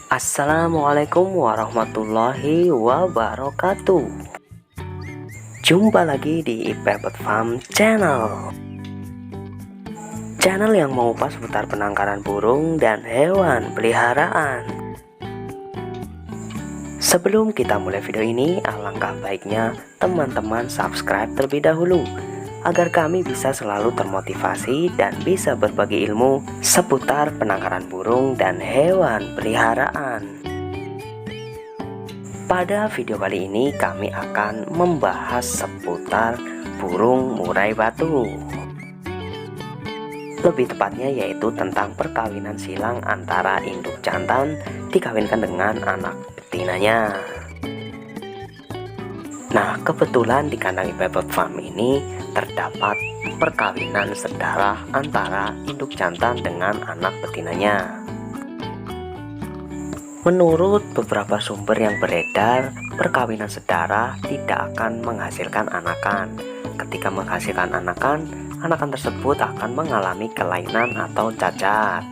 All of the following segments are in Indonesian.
Assalamualaikum warahmatullahi wabarakatuh. Jumpa lagi di Ipepet Farm Channel. Channel yang mengupas seputar penangkaran burung dan hewan peliharaan. Sebelum kita mulai video ini, alangkah baiknya teman-teman subscribe terlebih dahulu agar kami bisa selalu termotivasi dan bisa berbagi ilmu seputar penangkaran burung dan hewan peliharaan. Pada video kali ini kami akan membahas seputar burung murai batu. Lebih tepatnya yaitu tentang perkawinan silang antara induk jantan dikawinkan dengan anak betinanya. Nah, kebetulan di kandang Ipepet Farm ini terdapat perkawinan sedarah antara induk jantan dengan anak betinanya. Menurut beberapa sumber yang beredar, perkawinan sedarah tidak akan menghasilkan anakan. Ketika menghasilkan anakan, anakan tersebut akan mengalami kelainan atau cacat.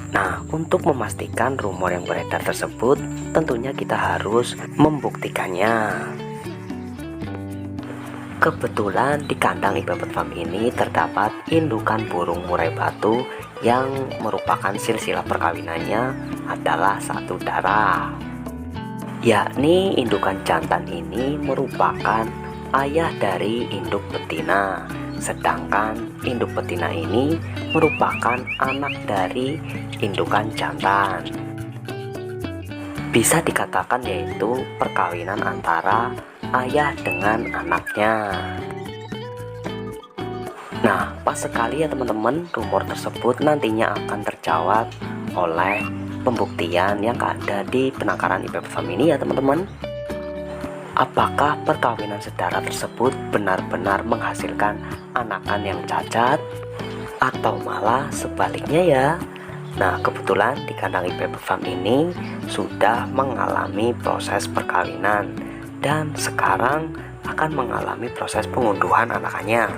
Nah, untuk memastikan rumor yang beredar tersebut, tentunya kita harus membuktikannya. Kebetulan di kandang Ipepet Farm ini terdapat indukan burung murai batu yang merupakan silsilah perkawinannya adalah satu darah. Yakni indukan jantan ini merupakan ayah dari induk betina. Sedangkan induk betina ini merupakan anak dari indukan jantan. Bisa dikatakan yaitu perkawinan antara ayah dengan anaknya. Nah, pas sekali ya teman-teman, rumor tersebut nantinya akan terjawab oleh pembuktian yang ada di penangkaran Ipepet Farm ini ya teman-teman. Apakah perkawinan sedarah tersebut benar-benar menghasilkan anakan yang cacat atau malah sebaliknya ya? Nah, kebetulan di kandang Ipepet Farm ini sudah mengalami proses perkawinan dan sekarang akan mengalami proses pengunduhan anakannya.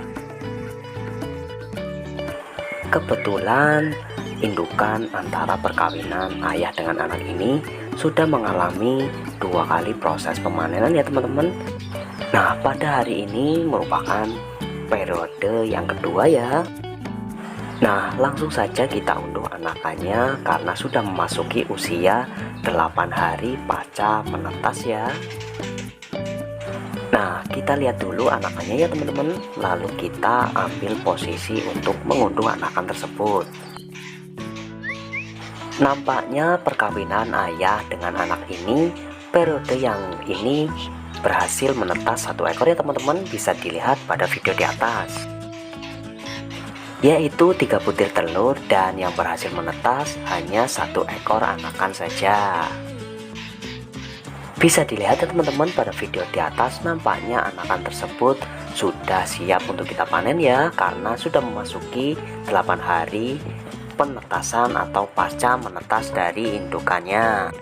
Kebetulan indukan antara perkawinan ayah dengan anak ini sudah mengalami 2 kali proses pemanenan ya teman-teman. Nah, pada hari ini merupakan periode yang kedua ya. Nah, langsung saja kita unduh anakannya karena sudah memasuki usia 8 hari pasca menetas ya. Nah, kita lihat dulu anakannya ya teman-teman, lalu kita ambil posisi untuk mengunduh anakan tersebut. Nampaknya perkawinan ayah dengan anak ini periode yang ini berhasil menetas 1 ekor ya teman-teman, bisa dilihat pada video di atas, yaitu 3 butir telur dan yang berhasil menetas hanya 1 ekor anakan saja. Bisa dilihat ya teman-teman pada video di atas, nampaknya anakan tersebut sudah siap untuk kita panen ya, karena sudah memasuki 8 hari penetasan atau pasca menetas dari indukannya.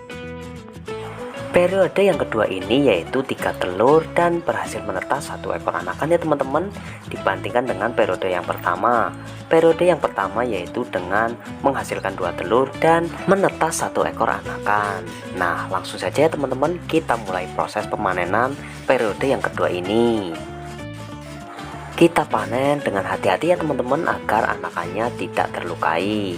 Periode yang kedua ini yaitu 3 telur dan berhasil menetas 1 ekor anakan ya teman-teman, dibandingkan dengan periode yang pertama. Periode yang pertama yaitu dengan menghasilkan 2 telur dan menetas 1 ekor anakan. Nah, langsung saja ya teman-teman, kita mulai proses pemanenan periode yang kedua ini. Kita panen dengan hati-hati ya teman-teman agar anakannya tidak terlukai.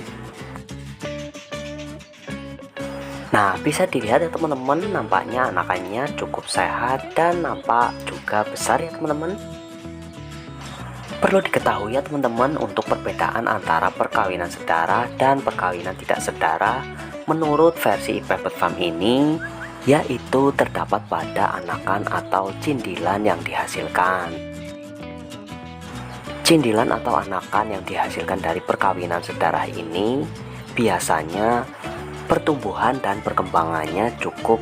Nah, bisa dilihat ya teman-teman, nampaknya anakannya cukup sehat dan nampak juga besar ya teman-teman. Perlu diketahui ya teman-teman, untuk perbedaan antara perkawinan sedarah dan perkawinan tidak sedarah menurut versi Ipepet Farm ini yaitu terdapat pada anakan atau cindilan yang dihasilkan. Cindilan atau anakan yang dihasilkan dari perkawinan sedarah ini biasanya pertumbuhan dan perkembangannya cukup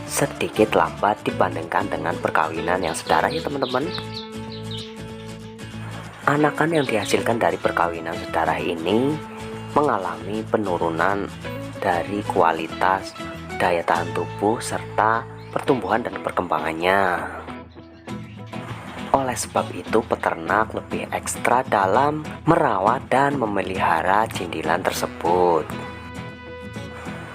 sedikit lambat dibandingkan dengan perkawinan yang sedarah ya teman-teman. Anakan yang dihasilkan dari perkawinan sedarah ini mengalami penurunan dari kualitas daya tahan tubuh serta pertumbuhan dan perkembangannya. Oleh sebab itu, peternak lebih ekstra dalam merawat dan memelihara cindilan tersebut.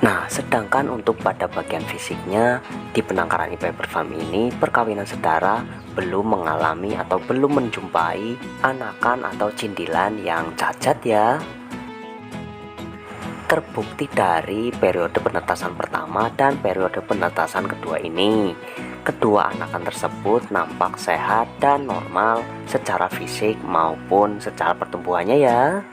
Nah, sedangkan untuk pada bagian fisiknya di penangkaran IPB Farm ini, perkawinan sedara belum mengalami atau belum menjumpai anakan atau cindilan yang cacat ya. Terbukti dari periode penetasan pertama dan periode penetasan kedua ini, kedua anakan tersebut nampak sehat dan normal secara fisik maupun secara pertumbuhannya ya.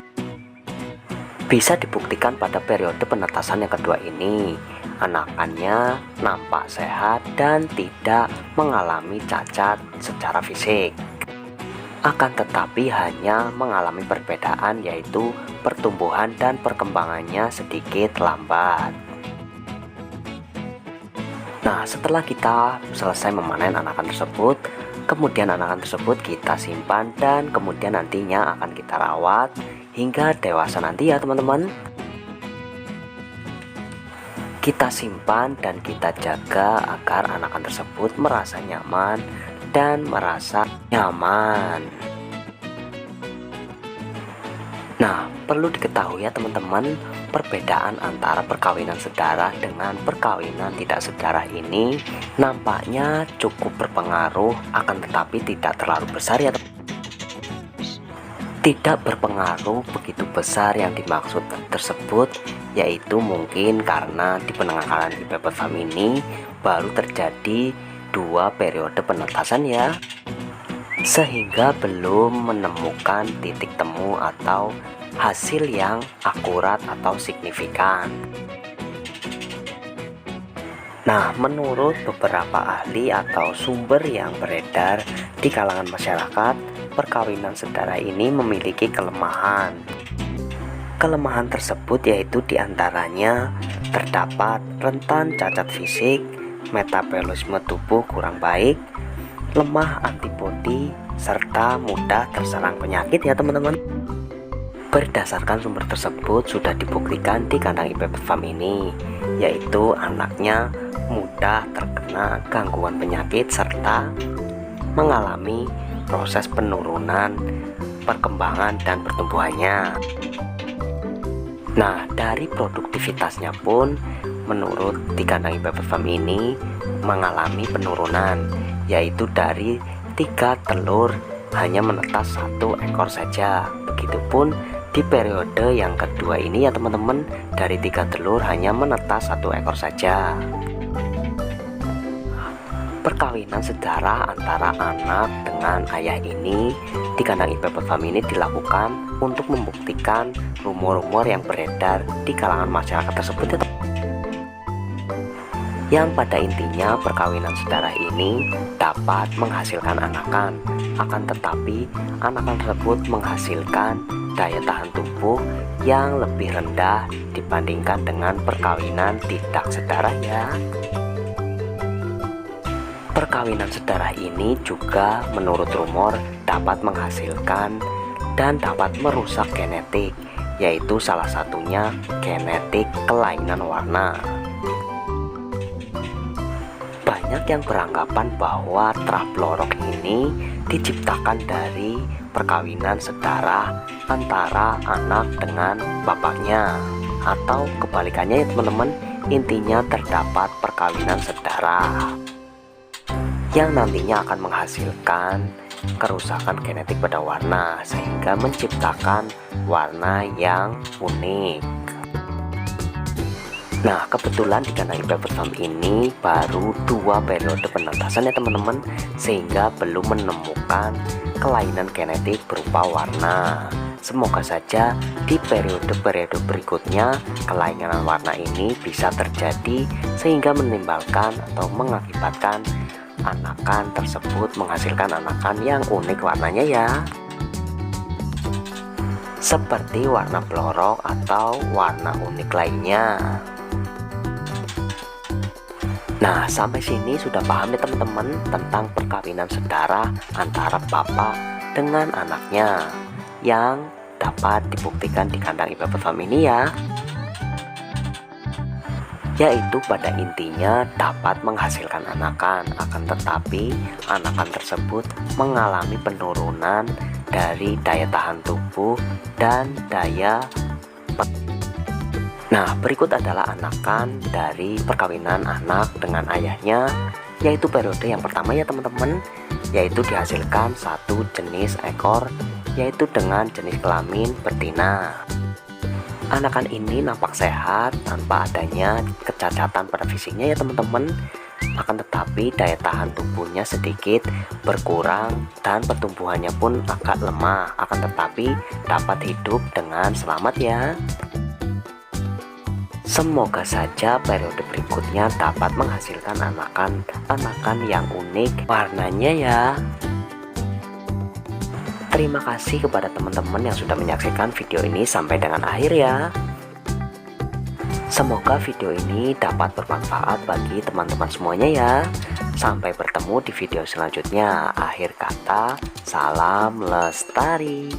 Bisa dibuktikan pada periode penetasan yang kedua ini, anakannya nampak sehat dan tidak mengalami cacat secara fisik. Akan tetapi hanya mengalami perbedaan, yaitu pertumbuhan dan perkembangannya sedikit lambat. Nah, setelah kita selesai memanen anakan tersebut, kemudian anakan tersebut kita simpan dan kemudian nantinya akan kita rawat hingga dewasa nanti ya teman-teman. Kita simpan dan kita jaga agar anakan tersebut merasa nyaman dan merasa nyaman. Nah, perlu diketahui ya teman-teman, perbedaan antara perkawinan sedara dengan perkawinan tidak sedara ini nampaknya cukup berpengaruh, akan tetapi tidak terlalu besar ya teman-teman. Tidak berpengaruh begitu besar yang dimaksud tersebut, yaitu mungkin karena di penangkaran IPB Farm ini baru terjadi 2 periode penetasan ya, sehingga belum menemukan titik temu atau hasil yang akurat atau signifikan. Nah, menurut beberapa ahli atau sumber yang beredar di kalangan masyarakat, perkawinan sedara ini memiliki kelemahan. Kelemahan tersebut yaitu diantaranya terdapat rentan cacat fisik, metabolisme tubuh kurang baik, lemah antibodi, serta mudah terserang penyakit ya teman-teman. Berdasarkan sumber tersebut sudah dibuktikan di kandang IPB Farm ini, yaitu anaknya mudah terkena gangguan penyakit serta mengalami proses penurunan perkembangan dan pertumbuhannya. Nah, dari produktivitasnya pun menurut di kandang IPB Farm ini mengalami penurunan, yaitu dari 3 telur hanya menetas 1 ekor saja. Begitupun di periode yang kedua ini ya teman-teman, dari 3 telur hanya menetas 1 ekor saja. Perkawinan sedara antara anak dengan ayah ini di kandang IPB Farm ini dilakukan untuk membuktikan rumor-rumor yang beredar di kalangan masyarakat tersebut ya, yang pada intinya perkawinan sedara ini dapat menghasilkan anakan, akan tetapi anakan tersebut menghasilkan daya tahan tubuh yang lebih rendah dibandingkan dengan perkawinan tidak sedara ya. Perkawinan sedara ini juga menurut rumor dapat menghasilkan dan dapat merusak genetik, yaitu salah satunya genetik kelainan warna. Banyak yang beranggapan bahwa traflorok ini diciptakan dari perkawinan sedara antara anak dengan bapaknya, atau kebalikannya ya teman-teman, intinya terdapat perkawinan sedara yang nantinya akan menghasilkan kerusakan genetik pada warna sehingga menciptakan warna yang unik. Nah, kebetulan di kandang IPB Farm ini baru 2 periode penetasan ya teman-teman, sehingga belum menemukan kelainan genetik berupa warna. Semoga saja di periode-periode berikutnya kelainan warna ini bisa terjadi sehingga menimbulkan atau mengakibatkan anakan tersebut menghasilkan anakan yang unik warnanya ya, seperti warna blorok atau warna unik lainnya. Nah, sampai sini sudah paham ya teman-teman tentang perkawinan sedara antara papa dengan anaknya yang dapat dibuktikan di kandang IPB Farm ini ya, yaitu pada intinya dapat menghasilkan anakan, akan tetapi anakan tersebut mengalami penurunan dari daya tahan tubuh dan daya Nah, berikut adalah anakan dari perkawinan anak dengan ayahnya, yaitu periode yang pertama ya teman-teman, yaitu dihasilkan satu jenis ekor, yaitu dengan jenis kelamin betina. Anakan ini nampak sehat tanpa adanya kecacatan pada fisiknya ya teman-teman. Akan tetapi daya tahan tubuhnya sedikit berkurang dan pertumbuhannya pun agak lemah, akan tetapi dapat hidup dengan selamat ya. Semoga saja periode berikutnya dapat menghasilkan anakan yang unik warnanya ya. Terima kasih kepada teman-teman yang sudah menyaksikan video ini sampai dengan akhir ya. Semoga video ini dapat bermanfaat bagi teman-teman semuanya ya. Sampai bertemu di video selanjutnya. Akhir kata, salam lestari.